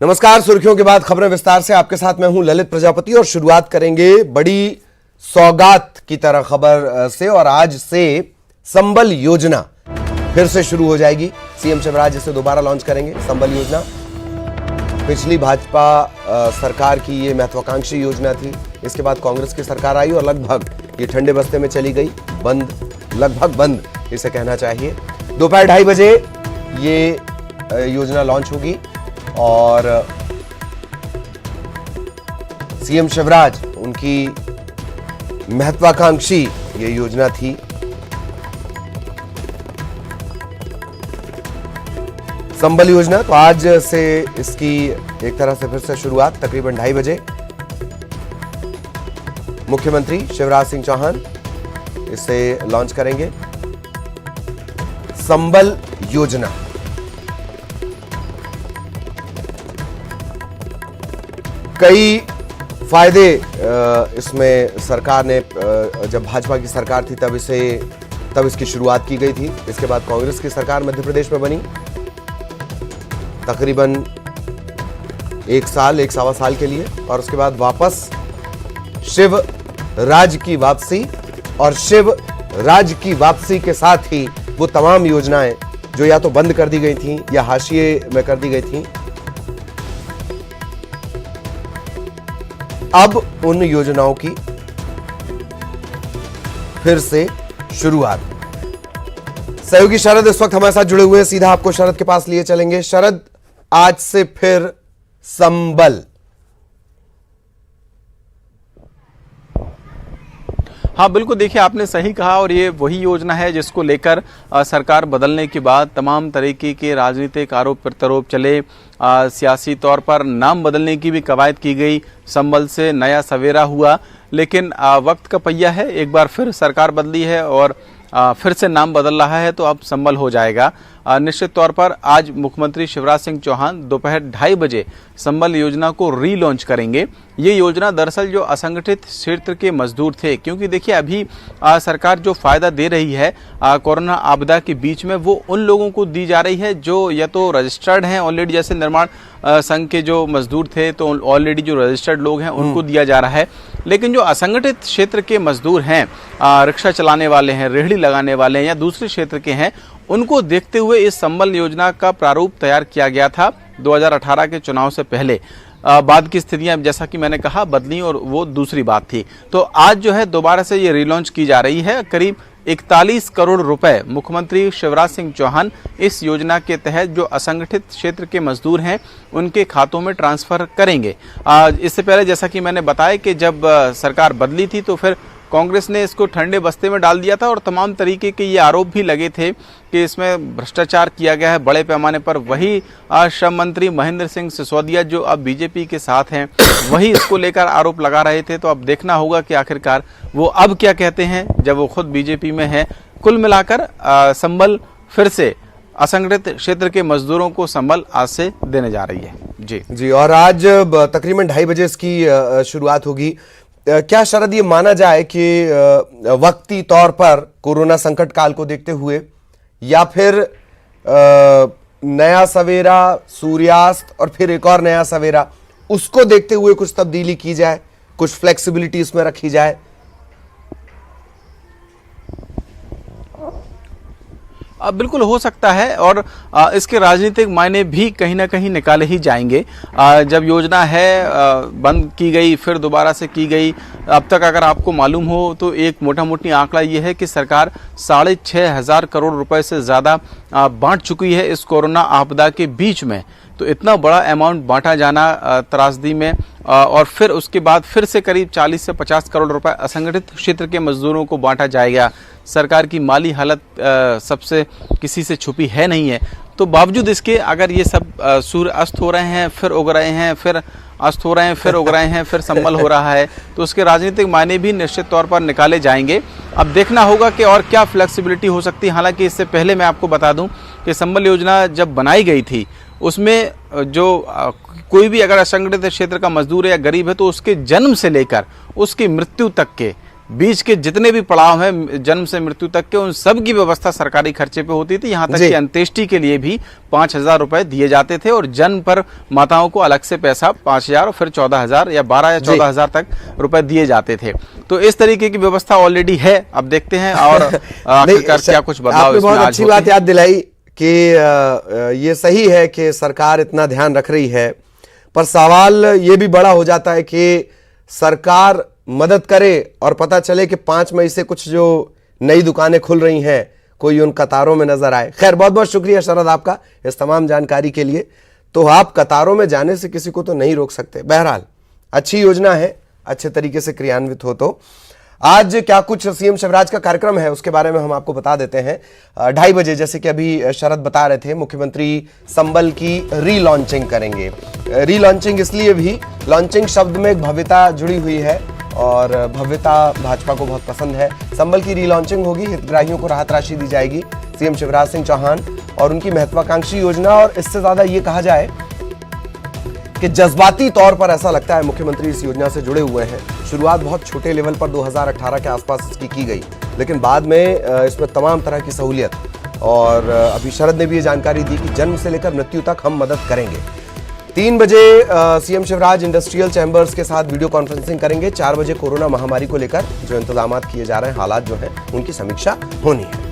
नमस्कार। सुर्खियों के बाद खबरें विस्तार से। आपके साथ मैं हूं ललित प्रजापति और शुरुआत करेंगे बड़ी सौगात की तरह खबर से। और आज से संबल योजना फिर से शुरू हो जाएगी। सीएम शिवराज इसे दोबारा लॉन्च करेंगे। संबल योजना पिछली भाजपा सरकार की ये महत्वाकांक्षी योजना थी। इसके बाद कांग्रेस की सरकार आई और लगभग ये ठंडे बस्ते में चली गई, बंद, लगभग बंद इसे कहना चाहिए। दोपहर 2:30 बजे ये योजना लॉन्च होगी और सीएम शिवराज उनकी महत्वाकांक्षी ये योजना थी। संबल योजना तो आज से इसकी एक तरह से फिर से शुरुआत तकरीबन 2:30 बजे मुख्यमंत्री शिवराज सिंह चौहान इसे लॉन्च करेंगे। संबल योजना कई फायदे इसमें सरकार ने, जब भाजपा की सरकार थी तब इसकी शुरुआत की गई थी। इसके बाद कांग्रेस की सरकार मध्य प्रदेश में बनी तकरीबन 1 साल, 1.25 साल के लिए, और उसके बाद वापस शिव राज की वापसी। और शिव राज की वापसी के साथ ही वो तमाम योजनाएं जो या तो बंद कर दी गई थी या हाशिए में कर दी गई थी, अब उन योजनाओं की फिर से शुरुआत। सहयोगी शरद इस वक्त हमारे साथ जुड़े हुए हैं। सीधा आपको शरद के पास लिए चलेंगे। शरद, आज से फिर संबल। हाँ बिल्कुल, देखिए आपने सही कहा और ये वही योजना है जिसको लेकर सरकार बदलने के बाद तमाम तरीके के राजनीतिक आरोप प्रत्यारोप चले। सियासी तौर पर नाम बदलने की भी कवायद की गई। संबल से नया सवेरा हुआ, लेकिन वक्त का पहिया है। एक बार फिर सरकार बदली है और फिर से नाम बदल रहा है, तो अब संबल हो जाएगा। निश्चित तौर पर आज मुख्यमंत्री शिवराज सिंह चौहान दोपहर 2:30 बजे संबल योजना को रीलॉन्च करेंगे। ये योजना दरअसल जो असंगठित क्षेत्र के मजदूर थे, क्योंकि देखिए अभी सरकार जो फायदा दे रही है कोरोना आपदा के बीच में, वो उन लोगों को दी जा रही है जो या तो रजिस्टर्ड हैं ऑलरेडी, जैसे निर्माण संघ के जो मजदूर थे तो ऑलरेडी जो रजिस्टर्ड लोग हैं उनको दिया जा रहा है। लेकिन जो असंगठित क्षेत्र के मजदूर हैं, रिक्शा चलाने वाले हैं, रेहड़ी लगाने वाले हैं या दूसरे क्षेत्र के हैं, उनको देखते हुए इस संबल योजना का प्रारूप तैयार किया गया था 2018 के चुनाव से पहले। बाद की स्थितियां जैसा कि मैंने कहा बदली और वो दूसरी बात थी। तो आज जो है दोबारा से ये रीलॉन्च की जा रही है। करीब 41 करोड़ रुपए मुख्यमंत्री शिवराज सिंह चौहान इस योजना के तहत जो असंगठित क्षेत्र के मजदूर हैं उनके खातों में ट्रांसफर करेंगे। इससे पहले जैसा कि मैंने बताया कि जब सरकार बदली थी तो फिर कांग्रेस ने इसको ठंडे बस्ते में डाल दिया था और तमाम तरीके के ये आरोप भी लगे थे कि इसमें भ्रष्टाचार किया गया है बड़े पैमाने पर। वही श्रम मंत्री महेंद्र सिंह सिसोदिया जो अब बीजेपी के साथ हैं, वही इसको लेकर आरोप लगा रहे थे। तो अब देखना होगा कि आखिरकार वो अब क्या कहते हैं जब वो खुद बीजेपी में है। कुल मिलाकर संबल फिर से असंगठित क्षेत्र के मजदूरों को संबल आज से देने जा रही है। जी, और आज तकरीबन 2:30 बजे इसकी शुरुआत होगी। क्या शरद ये माना जाए कि वक्ती तौर पर कोरोना संकट काल को देखते हुए, या फिर नया सवेरा, सूर्यास्त और फिर एक और नया सवेरा, उसको देखते हुए कुछ तब्दीली की जाए, कुछ फ्लेक्सिबिलिटी इसमें रखी जाए? बिल्कुल हो सकता है और इसके राजनीतिक मायने भी कहीं ना कहीं निकाले ही जाएंगे। जब योजना है बंद की गई फिर दोबारा से की गई, अब तक अगर आपको मालूम हो तो एक मोटा मोटी आंकड़ा ये है कि सरकार 6,500 करोड़ रुपए से ज़्यादा बांट चुकी है इस कोरोना आपदा के बीच में। तो इतना बड़ा अमाउंट बांटा जाना त्रासदी में, और फिर उसके बाद फिर से करीब 40 से 50 करोड़ रुपए असंगठित क्षेत्र के मजदूरों को बांटा जाएगा। सरकार की माली हालत सबसे किसी से छुपी है नहीं है। तो बावजूद इसके अगर ये सब सूर्य अस्त हो रहे हैं फिर उग रहे हैं, फिर अस्त हो रहे हैं फिर उग रहे हैं, फिर संबल हो रहा है, तो उसके राजनीतिक मायने भी निश्चित तौर पर निकाले जाएंगे। अब देखना होगा कि और क्या फ्लेक्सिबिलिटी हो सकती है। हालांकि इससे पहले मैं आपको बता दूं कि संबल योजना जब बनाई गई थी उसमें जो कोई भी अगर असंगठित क्षेत्र का मजदूर है या गरीब है तो उसके जन्म से लेकर उसकी मृत्यु तक के बीच के जितने भी पड़ाव हैं जन्म से मृत्यु तक के, उन सब की व्यवस्था सरकारी खर्चे पे होती थी। यहाँ तक कि अंत्येष्टि के लिए भी 5,000 रुपए दिए जाते थे और जन्म पर माताओं को अलग से पैसा 5,000 और फिर 14,000 या 12 या 14,000 तक रुपए दिए जाते थे। तो इस तरीके की व्यवस्था ऑलरेडी है। अब देखते हैं और आखिरकार क्या कुछ बदलाव इसमें बहुत आज अच्छी होते बात याद दिलाई कि ये सही है कि सरकार इतना ध्यान रख रही है, पर सवाल ये भी बड़ा हो जाता है कि सरकार मदद करे और पता चले कि 5 मई से कुछ जो नई दुकानें खुल रही हैं कोई उन कतारों में नजर आए। खैर, बहुत बहुत शुक्रिया शरद आपका इस तमाम जानकारी के लिए। तो आप कतारों में जाने से किसी को तो नहीं रोक सकते। बहरहाल अच्छी योजना है, अच्छे तरीके से क्रियान्वित हो। तो आज क्या कुछ सीएम शिवराज का कार्यक्रम है उसके बारे में हम आपको बता देते हैं। 2:30 बजे, जैसे कि अभी शरद बता रहे थे, मुख्यमंत्री संबल की रीलॉन्चिंग करेंगे। रीलॉन्चिंग इसलिए भी, लॉन्चिंग शब्द में एक भव्यता जुड़ी हुई है और भव्यता भाजपा को बहुत पसंद है। संबल की रीलॉन्चिंग होगी, हितग्राहियों को राहत राशि दी जाएगी। सीएम शिवराज सिंह चौहान और उनकी महत्वाकांक्षी योजना, और इससे ज्यादा ये कहा जाए कि जज्बाती तौर पर ऐसा लगता है मुख्यमंत्री इस योजना से जुड़े हुए हैं। शुरुआत बहुत छोटे लेवल पर 2018 के आसपास इसकी की गई, लेकिन बाद में इसमें तमाम तरह की सहूलियत, और अभी शरद ने भी ये जानकारी दी कि जन्म से लेकर मृत्यु तक हम मदद करेंगे। 3 बजे सीएम शिवराज इंडस्ट्रियल चैम्बर्स के साथ वीडियो कॉन्फ्रेंसिंग करेंगे। 4 बजे कोरोना महामारी को लेकर जो इंतजाम किए जा रहे हैं, हालात जो हैं, उनकी समीक्षा होनी है।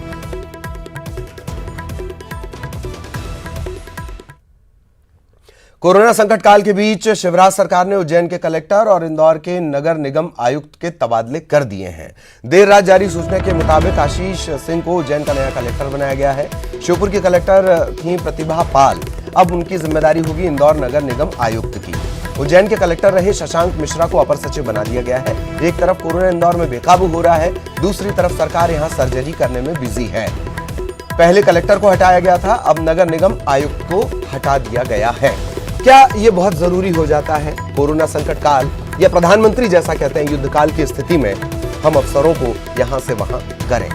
कोरोना संकट काल के बीच शिवराज सरकार ने उज्जैन के कलेक्टर और इंदौर के नगर निगम आयुक्त के तबादले कर दिए हैं। देर रात जारी सूचना के मुताबिक आशीष सिंह को उज्जैन का नया कलेक्टर बनाया गया है। श्योपुर की कलेक्टर थी प्रतिभा पाल, अब उनकी जिम्मेदारी होगी इंदौर नगर निगम आयुक्त की। उज्जैन के कलेक्टर रहे शशांक मिश्रा को अपर सचिव बना दिया गया है। एक तरफ कोरोना इंदौर में बेकाबू हो रहा है, दूसरी तरफ सरकार यहां सर्जरी करने में बिजी है। पहले कलेक्टर को हटाया गया था, अब नगर निगम आयुक्त को हटा दिया गया है। क्या ये बहुत जरूरी हो जाता है कोरोना संकट काल, या प्रधानमंत्री जैसा कहते हैं युद्ध काल की स्थिति में हम अफसरों को यहां से वहां करें?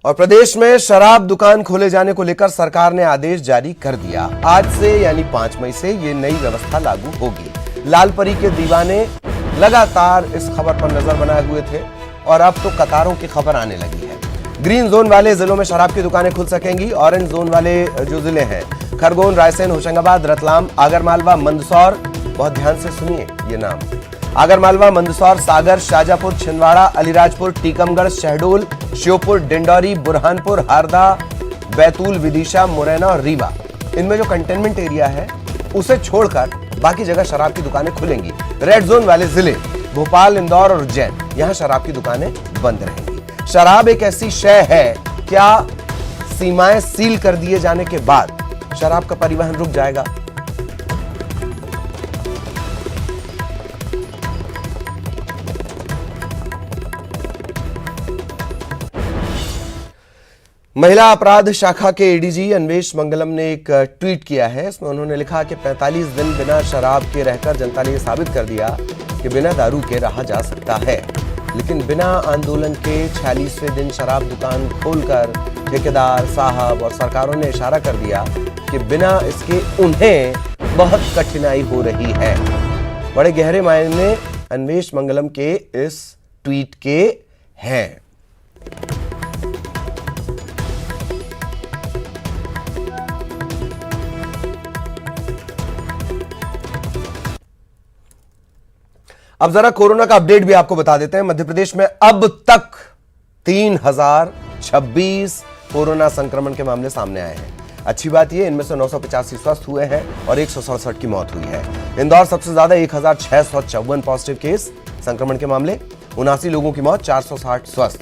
और प्रदेश में शराब दुकान खोले जाने को लेकर सरकार ने आदेश जारी कर दिया। आज से यानी 5 मई से ये नई व्यवस्था लागू होगी। लालपरी के दीवाने लगातार इस खबर पर नजर बनाए हुए थे और अब तो कतारों की खबर आने लगी है। ग्रीन जोन वाले जिलों में शराब की दुकानें खुल सकेंगी। ऑरेंज जोन वाले जो जिले हैं, खरगोन, रायसेन, होशंगाबाद, रतलाम, आगरमालवा, मंदसौर, बहुत ध्यान से सुनिए ये नाम, आगरमालवा, मंदसौर, सागर, शाजापुर, छिंदवाड़ा, अलीराजपुर, टीकमगढ़, शहडोल, श्योपुर, डिंडौरी, बुरहानपुर, हारदा, बैतूल, विदिशा, मुरैना और रीवा, इनमें जो कंटेनमेंट एरिया है उसे छोड़कर बाकी जगह शराब की दुकानें खुलेंगी। रेड जोन वाले जिले भोपाल, इंदौर और उज्जैन, यहां शराब की दुकानें बंद रहेंगी। शराब एक ऐसी शय है, क्या सीमाएं सील कर दिए जाने के बाद शराब का परिवहन रुक जाएगा? महिला अपराध शाखा के एडीजी अन्वेष मंगलम ने एक ट्वीट किया है। इसमें उन्होंने लिखा कि 45 दिन बिना शराब के रहकर जनता ने यह साबित कर दिया कि बिना दारू के रहा जा सकता है, लेकिन बिना आंदोलन के 46वें दिन शराब दुकान खोलकर ठेकेदार साहब और सरकारों ने इशारा कर दिया कि बिना इसके उन्हें बहुत कठिनाई हो रही है। बड़े गहरे मायने अन्वेष मंगलम के इस ट्वीट के हैं। अब जरा कोरोना का अपडेट भी आपको बता देते हैं। मध्य प्रदेश में अब तक 3026 कोरोना संक्रमण के मामले सामने आए हैं। अच्छी बात यह, इनमें से 985 स्वस्थ हुए हैं और 167 की मौत हुई है। इंदौर सबसे ज्यादा 1654 पॉजिटिव केस संक्रमण के मामले, 79 लोगों की मौत, 460 स्वस्थ।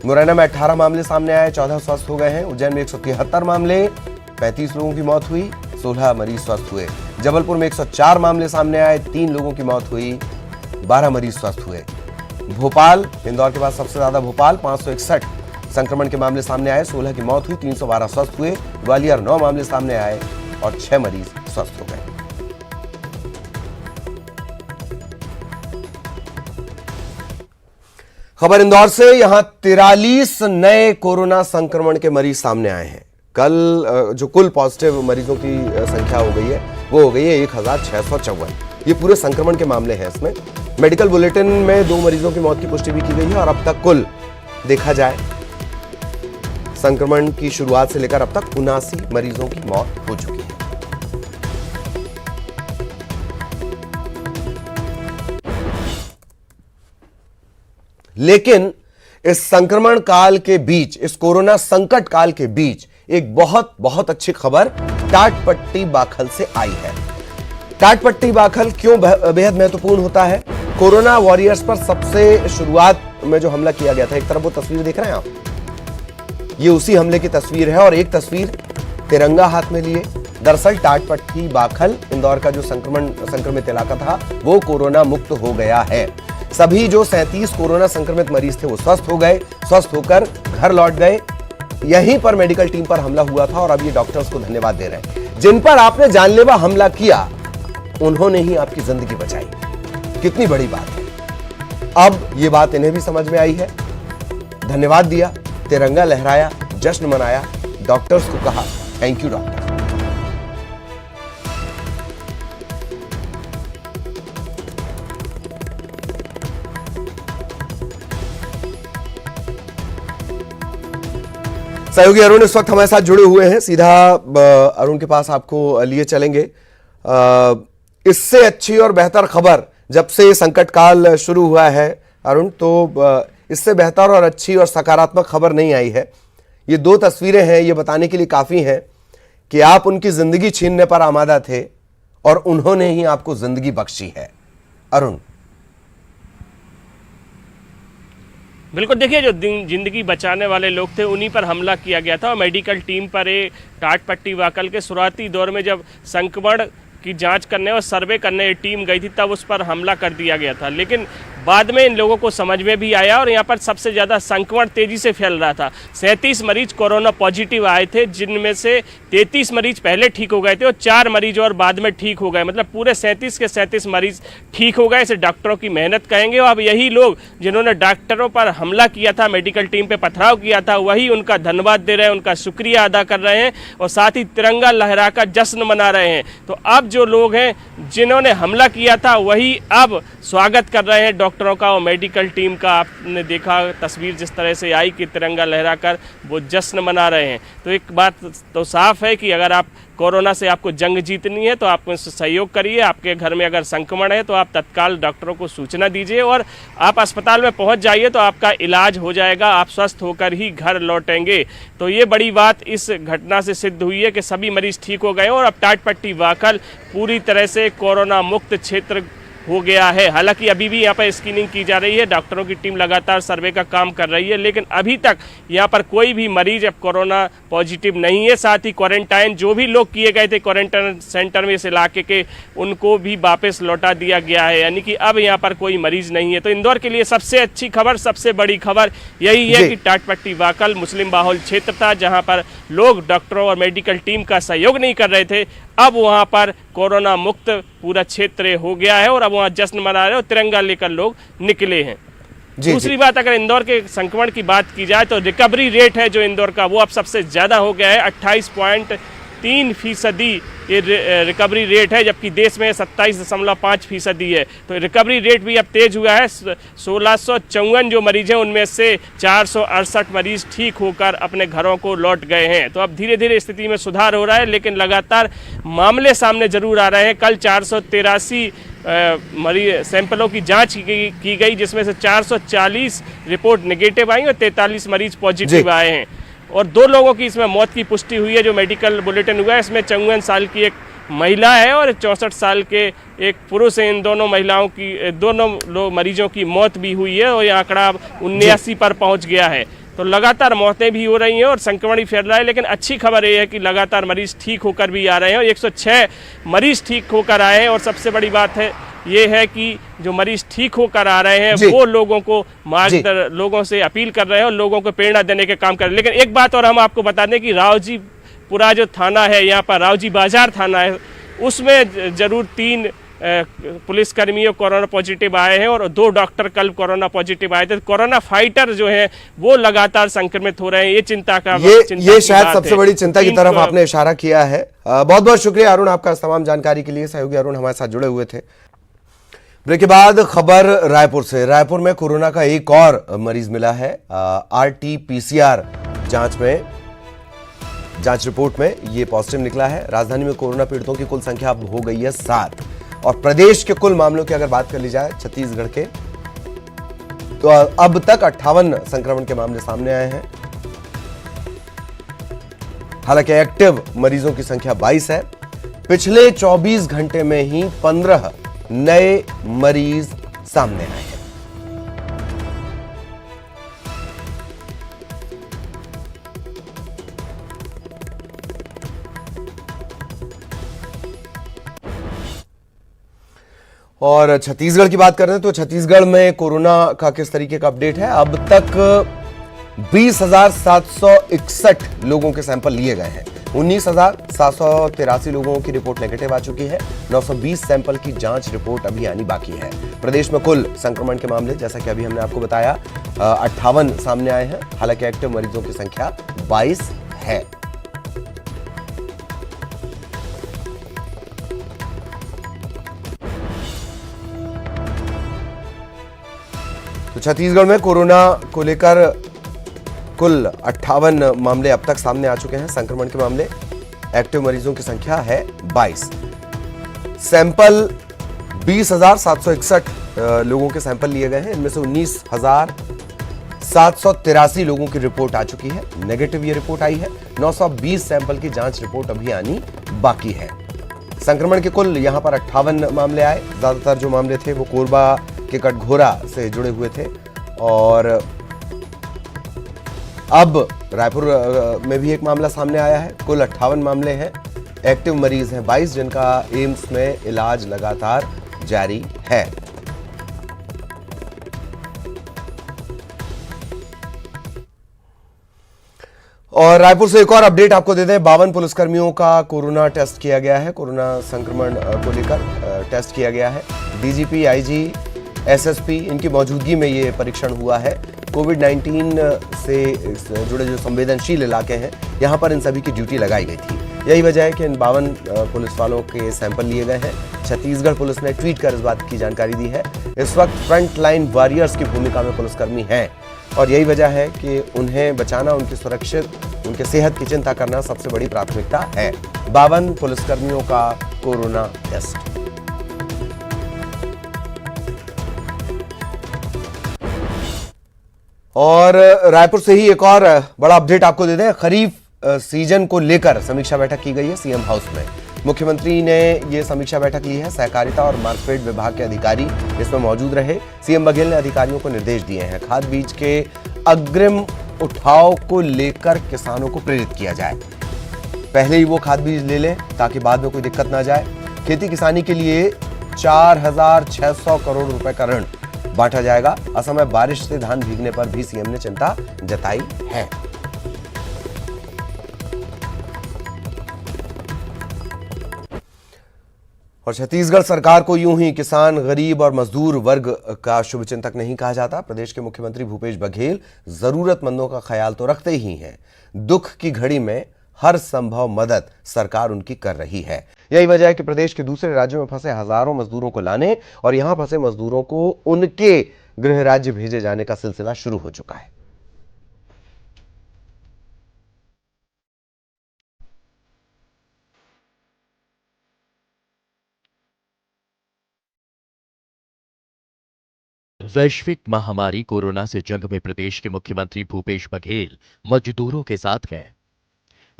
मुरैना में 18 मामले सामने आए, 14 स्वस्थ हो गए हैं। उज्जैन में 173 मामले, 35 लोगों की मौत हुई, 16 मरीज स्वस्थ हुए। जबलपुर में 104 मामले सामने आए, 3 लोगों की मौत हुई, 12 मरीज स्वस्थ हुए। भोपाल, इंदौर के बाद सबसे ज्यादा भोपाल, 561 संक्रमण के मामले सामने आए, 16 की मौत हुई, 312 स्वस्थ हुए। ग्वालियर 9 मामले सामने आए और 6 मरीज स्वस्थ हो गए। खबर इंदौर से, यहां 43 नए कोरोना संक्रमण के मरीज सामने आए हैं। कल जो कुल पॉजिटिव मरीजों की संख्या हो गई है वो हो गई है 1654। ये पूरे संक्रमण के मामले हैं। इसमें मेडिकल बुलेटिन में 2 मरीजों की मौत की पुष्टि भी की गई है और अब तक कुल देखा जाए संक्रमण की शुरुआत से लेकर अब तक 79 मरीजों की मौत हो चुकी है। लेकिन इस संक्रमण काल के बीच, इस कोरोना संकट काल के बीच एक बहुत अच्छी खबर टाटपट्टी बाखल से आई है। टाटपट्टी बाखल क्यों बेहद महत्वपूर्ण होता है? कोरोना वॉरियर्स पर सबसे शुरुआत में जो हमला किया गया था, एक तरफ वो तस्वीर देख रहे हैं आप, ये उसी हमले की तस्वीर है और एक तस्वीर तिरंगा हाथ में लिए। दरअसल टाटपट्टी बाखल इंदौर का जो संक्रमित इलाका था वो कोरोना मुक्त हो गया है। सभी जो 37 कोरोना संक्रमित मरीज थे वो स्वस्थ हो गए, स्वस्थ होकर घर लौट गए। यहीं पर मेडिकल टीम पर हमला हुआ था और अब ये डॉक्टर्स को धन्यवाद दे रहे हैं जिन पर आपने जानलेवा हमला किया, उन्होंने ही आपकी जिंदगी बचाई। कितनी बड़ी बात है। अब ये बात इन्हें भी समझ में आई है। धन्यवाद दिया, तिरंगा लहराया, जश्न मनाया, डॉक्टर्स को कहा थैंक यू डॉक्टर। सहयोगी अरुण इस वक्त हमारे साथ जुड़े हुए हैं। सीधा अरुण के पास आपको लिए चलेंगे। इससे अच्छी और बेहतर खबर जब से संकट काल शुरू हुआ है अरुण, तो इससे बेहतर और अच्छी और सकारात्मक खबर नहीं आई है। ये 2 तस्वीरें हैं, ये बताने के लिए काफी हैं कि आप उनकी जिंदगी छीनने पर आमादा थे और उन्होंने ही आपको जिंदगी बख्शी है। अरुण, बिल्कुल, देखिए जो जिंदगी बचाने वाले लोग थे उन्हीं पर हमला किया गया था और मेडिकल टीम पर टाटपट्टी बाखल के शुरुआती दौर में जब संक्रमण की जांच करने और सर्वे करने टीम गई थी तब उस पर हमला कर दिया गया था। लेकिन बाद में इन लोगों को समझ में भी आया और यहाँ पर सबसे ज़्यादा संक्रमण तेज़ी से फैल रहा था। 37 मरीज कोरोना पॉजिटिव आए थे, जिनमें से 33 मरीज पहले ठीक हो गए थे और 4 मरीज और बाद में ठीक हो गए। मतलब पूरे 37 के 37 मरीज ठीक हो गए। इसे डॉक्टरों की मेहनत कहेंगे। और अब यही लोग जिन्होंने डॉक्टरों पर हमला किया था, मेडिकल टीम पर पथराव किया था, वही उनका धन्यवाद दे रहे हैं, उनका शुक्रिया अदा कर रहे हैं और साथ ही तिरंगा लहराकर जश्न मना रहे हैं। तो अब जो लोग हैं जिन्होंने हमला किया था वही अब स्वागत कर रहे हैं डॉक्टरों का और मेडिकल टीम का। आपने देखा तस्वीर जिस तरह से आई कि तिरंगा लहराकर वो जश्न मना रहे हैं। तो एक बात तो साफ है कि अगर आप कोरोना से आपको जंग जीतनी है तो आप उससे सहयोग करिए। आपके घर में अगर संक्रमण है तो आप तत्काल डॉक्टरों को सूचना दीजिए और आप अस्पताल में पहुंच जाइए तो आपका इलाज हो जाएगा, आप स्वस्थ होकर ही घर लौटेंगे। तो ये बड़ी बात इस घटना से सिद्ध हुई है कि सभी मरीज ठीक हो गए और अब टाटपट्टी बाखल पूरी तरह से कोरोना मुक्त क्षेत्र हो गया है। हालांकि अभी भी यहाँ पर स्क्रीनिंग की जा रही है, डॉक्टरों की टीम लगातार सर्वे का काम कर रही है, लेकिन अभी तक यहाँ पर कोई भी मरीज अब कोरोना पॉजिटिव नहीं है। साथ ही क्वारंटाइन जो भी लोग किए गए थे क्वारंटाइन सेंटर में इस इलाके के, उनको भी वापस लौटा दिया गया है, यानी कि अब यहाँ पर कोई मरीज नहीं है। तो इंदौर के लिए सबसे अच्छी खबर, सबसे बड़ी खबर यही है कि टाटपट्टी बाखल मुस्लिम बाहुल क्षेत्र था जहाँ पर लोग डॉक्टरों और मेडिकल टीम का सहयोग नहीं कर रहे थे, अब वहाँ पर कोरोना मुक्त पूरा क्षेत्र हो गया है और अब वहाँ जश्न मना रहे हैं और तिरंगा लेकर लोग निकले हैं। दूसरी बात, अगर इंदौर के संक्रमण की बात की जाए तो रिकवरी रेट है जो इंदौर का वो अब सबसे ज़्यादा हो गया है। 28.3% ये रिकवरी रेट है, जबकि देश में 27.5% है। तो रिकवरी रेट भी अब तेज हुआ है। 1654 जो मरीज हैं उनमें से 468 मरीज ठीक होकर अपने घरों को लौट गए हैं। तो अब धीरे धीरे स्थिति में सुधार हो रहा है, लेकिन लगातार मामले सामने जरूर आ रहे हैं। कल 483 मरीज सैंपलों की जांच की गई, जिसमें से 440 रिपोर्ट नेगेटिव आई और 43 मरीज पॉजिटिव आए हैं और 2 लोगों की इसमें मौत की पुष्टि हुई है। जो मेडिकल बुलेटिन हुआ है इसमें 54 साल की एक महिला है और 64 साल के एक पुरुष है। इन दोनों महिलाओं की, दोनों मरीजों की मौत भी हुई है और यह आंकड़ा 79 पर पहुंच गया है। तो लगातार मौतें भी हो रही हैं और संक्रमण भी फैल रहा है, लेकिन अच्छी खबर यह है कि लगातार मरीज ठीक होकर भी आ रहे हैं और 106 मरीज ठीक होकर आए हैं। और सबसे बड़ी बात है ये है कि जो मरीज ठीक होकर आ रहे हैं वो लोगों को लोगों से अपील कर रहे हैं और लोगों को प्रेरणा देने के काम कर रहे हैं। लेकिन एक बात और हम आपको बता दें कि रावजीपुरा जो थाना है, यहाँ पर रावजी बाजार थाना है, उसमें जरूर 3 पुलिसकर्मियों कोरोना पॉजिटिव आए हैं और 2 डॉक्टर कल कोरोना पॉजिटिव आए थे। कोरोना फाइटर जो हैं वो लगातार संक्रमित हो रहे हैं। ये चिंता का ये शायद सबसे बड़ी चिंता की तरफ आपने इशारा किया है। बहुत बहुत शुक्रिया अरुण आपका तमाम जानकारी के लिए। सहयोगी अरुण हमारे साथ जुड़े हुए थे। ब्रेक के बाद खबर रायपुर से। रायपुर में कोरोना का एक और मरीज मिला है। RT-PCR जांच रिपोर्ट में ये पॉजिटिव निकला है। राजधानी में कोरोना पीड़ितों की कुल संख्या अब हो गई है 7 और प्रदेश के कुल मामलों की अगर बात कर ली जाए छत्तीसगढ़ के, तो अब तक 58 संक्रमण के मामले सामने आए हैं। हालांकि एक्टिव मरीजों की संख्या 22 है। पिछले 24 घंटे में ही 15 नए मरीज सामने आए हैं। और छत्तीसगढ़ की बात कर रहे हैं तो छत्तीसगढ़ में कोरोना का किस तरीके का अपडेट है। अब तक 20,761 लोगों के सैंपल लिए गए हैं। 19,783 लोगों की रिपोर्ट नेगेटिव आ चुकी है। 920 सैंपल की जांच रिपोर्ट अभी आनी बाकी है। प्रदेश में कुल संक्रमण के मामले, जैसा कि अभी हमने आपको बताया, 58 सामने आए हैं। हालांकि एक्टिव मरीजों की संख्या 22 है। तो छत्तीसगढ़ में कोरोना को लेकर कुल 58 मामले अब तक सामने आ चुके हैं। संक्रमण के मामले, एक्टिव मरीजों की संख्या है 22। सैंपल 20,761 लोगों के सैंपल लिए गए हैं। इनमें से 19,783 लोगों की रिपोर्ट आ चुकी है, नेगेटिव ये रिपोर्ट आई है। 920 सैंपल की जांच रिपोर्ट अभी आनी बाकी है। संक्रमण के कुल यहां पर 58 मामले आए। ज्यादातर जो मामले थे वो कोरबा के कटघोरा से जुड़े हुए थे और अब रायपुर में भी एक मामला सामने आया है। कुल 58 मामले हैं। एक्टिव मरीज हैं 22, जिनका एम्स में इलाज लगातार जारी है। और रायपुर से एक और अपडेट आपको दे दें। 52 पुलिसकर्मियों का कोरोना टेस्ट किया गया है। कोरोना संक्रमण को लेकर टेस्ट किया गया है। डीजीपी, आईजी, एसएसपी, इनकी मौजूदगी में ये परीक्षण हुआ है। कोविड-19 से जुड़े जो संवेदनशील इलाके हैं, यहां पर इन सभी की ड्यूटी लगाई गई थी। यही वजह है कि इन 52 पुलिस वालों के सैंपल लिए गए हैं। छत्तीसगढ़ पुलिस ने ट्वीट कर इस बात की जानकारी दी है। इस वक्त फ्रंट लाइन वॉरियर्स की भूमिका में पुलिसकर्मी हैं और यही वजह है कि उन्हें बचाना, उनकी सुरक्षित, उनके सेहत की चिंता करना सबसे बड़ी प्राथमिकता है। 52 पुलिसकर्मियों का कोरोना टेस्ट। और रायपुर से ही एक और बड़ा अपडेट आपको दे दें। खरीफ सीजन को लेकर समीक्षा बैठक की गई है सीएम हाउस में। मुख्यमंत्री ने यह समीक्षा बैठक ली है। सहकारिता और मार्केट विभाग के अधिकारी इसमें मौजूद रहे। सीएम बघेल ने अधिकारियों को निर्देश दिए हैं खाद बीज के अग्रिम उठाव को लेकर किसानों को प्रेरित किया जाए। पहले ही वो खाद बीज ले लें ताकि बाद में कोई दिक्कत ना जाए। खेती किसानी के लिए 4,600 करोड़ रुपए का ऋण बांटा जाएगा। असमय बारिश से धान भीगने पर भी सीएम ने चिंता जताई है। और छत्तीसगढ़ सरकार को यूं ही किसान, गरीब और मजदूर वर्ग का शुभचिंतक नहीं कहा जाता। प्रदेश के मुख्यमंत्री भूपेश बघेल जरूरतमंदों का ख्याल तो रखते ही हैं, दुख की घड़ी में हर संभव मदद सरकार उनकी कर रही है। यही वजह है कि प्रदेश के दूसरे राज्यों में फंसे हजारों मजदूरों को लाने और यहां फंसे मजदूरों को उनके गृह राज्य भेजे जाने का सिलसिला शुरू हो चुका है। वैश्विक महामारी कोरोना से जंग में प्रदेश के मुख्यमंत्री भूपेश बघेल मजदूरों के साथ हैं।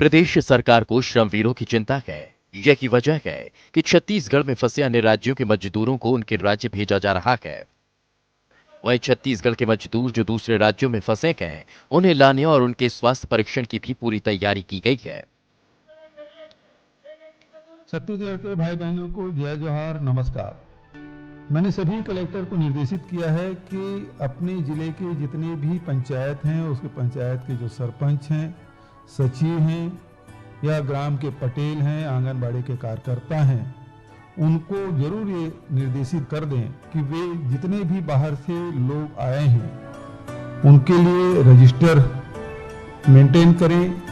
प्रदेश सरकार को श्रमवीरों की चिंता है। यही वजह है कि छत्तीसगढ़ में फंसे अन्य राज्यों के मजदूरों को उनके राज्य भेजा जा रहा है। वहीं छत्तीसगढ़ के मजदूर जो दूसरे राज्यों में फंसे हैं, उन्हें लाने और उनके स्वास्थ्य परीक्षण की भी पूरी तैयारी की गई है। छत्तीसगढ़ के भाई बहनों को जय जोहार, नमस्कार। मैंने सभी कलेक्टर को निर्देशित किया है कि अपने जिले के जितने भी पंचायत हैं, उसके पंचायत के जो सरपंच हैं, सचिव हैं या ग्राम के पटेल हैं, आंगनबाड़ी के कार्यकर्ता हैं, उनको जरूर ये निर्देशित कर दें कि वे जितने भी बाहर से लोग आए हैं उनके लिए रजिस्टर मेंटेन करें।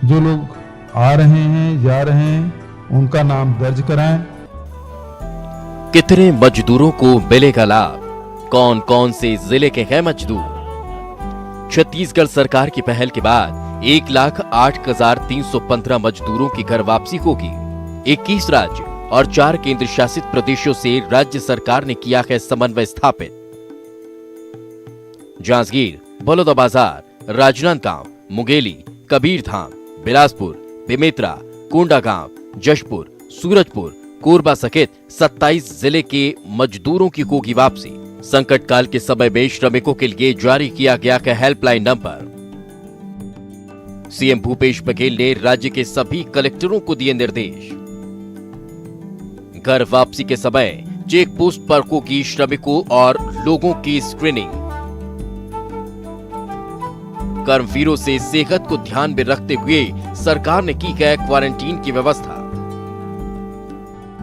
जो लोग आ रहे हैं, जा रहे हैं, उनका नाम दर्ज कराएं। कितने मजदूरों को मिलेगा लाभ? कौन कौन से जिले के हैं मजदूर? छत्तीसगढ़ सरकार की पहल के बाद 1,08,315 मजदूरों की घर वापसी होगी। 21 राज्य और 4 केंद्र शासित प्रदेशों से राज्य सरकार ने किया है समन्वय स्थापित। जांजगीर, बलौदाबाजार, राजनांदगांव, मुंगेली, कबीरधाम, बिलासपुर, बेमेतरा, कोंडागांव, जशपुर, सूरजपुर, कोरबा सहित 27 जिले के मजदूरों की होगी वापसी। संकट काल के समय में श्रमिकों के लिए जारी किया गया है helpline number. CM Bhupesh Baghel ने राज्य के सभी कलेक्टरों को दिए निर्देश। घर वापसी के समय चेक पोस्ट पर होगी श्रमिकों और लोगों की स्क्रीनिंग। कर्मवीरों से सेहत को ध्यान में रखते हुए सरकार ने की है क्वारंटीन की व्यवस्था।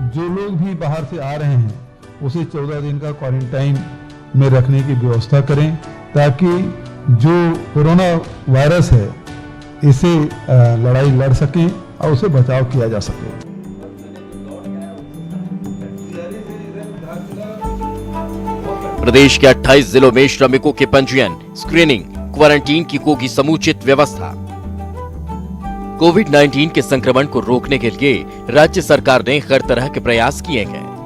जो लोग भी बाहर से आ रहे हैं उसे 14 दिन का क्वारंटाइन में रखने की व्यवस्था करें, ताकि जो कोरोना वायरस है इसे लड़ाई लड़ सकें और उसे बचाव किया जा सके। प्रदेश के 28 जिलों में श्रमिकों के पंजीयन, स्क्रीनिंग, क्वारंटीन की होगी समुचित व्यवस्था। कोविड-19 के संक्रमण को रोकने के लिए राज्य सरकार ने हर तरह के प्रयास किए हैं।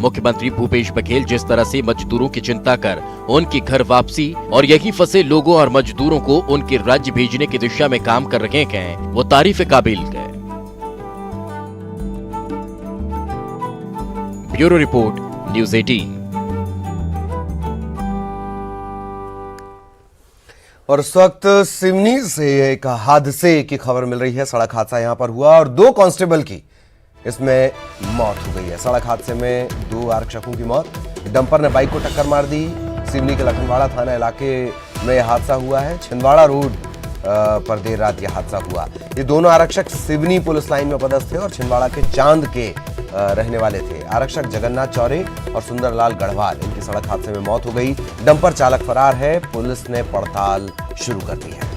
मुख्यमंत्री भूपेश बघेल जिस तरह से मजदूरों की चिंता कर उनकी घर वापसी और यहीं फंसे लोगों और मजदूरों को उनके राज्य भेजने की दिशा में काम कर रहे हैं, वो तारीफ काबिल है। Bureau report, news 18। और इस वक्त सिवनी से एक हादसे की खबर मिल रही है। सड़क हादसा यहां पर हुआ और 2 कांस्टेबल की इसमें मौत हो गई है। सड़क हादसे में 2 आरक्षकों की मौत। डंपर ने बाइक को टक्कर मार दी। सिवनी के लखनवाड़ा थाना इलाके में यह हादसा हुआ है। छिंदवाड़ा रोड पर देर रात यह हादसा हुआ। ये दोनों आरक्षक सिवनी पुलिस लाइन में पदस्थ थे और छिंदवाड़ा के चांद के रहने वाले थे। आरक्षक जगन्नाथ चौरे और सुंदरलाल गढ़वाल, इनकी सड़क हादसे में मौत हो गई। डंपर चालक फरार है। पुलिस ने पड़ताल शुरू कर दी है।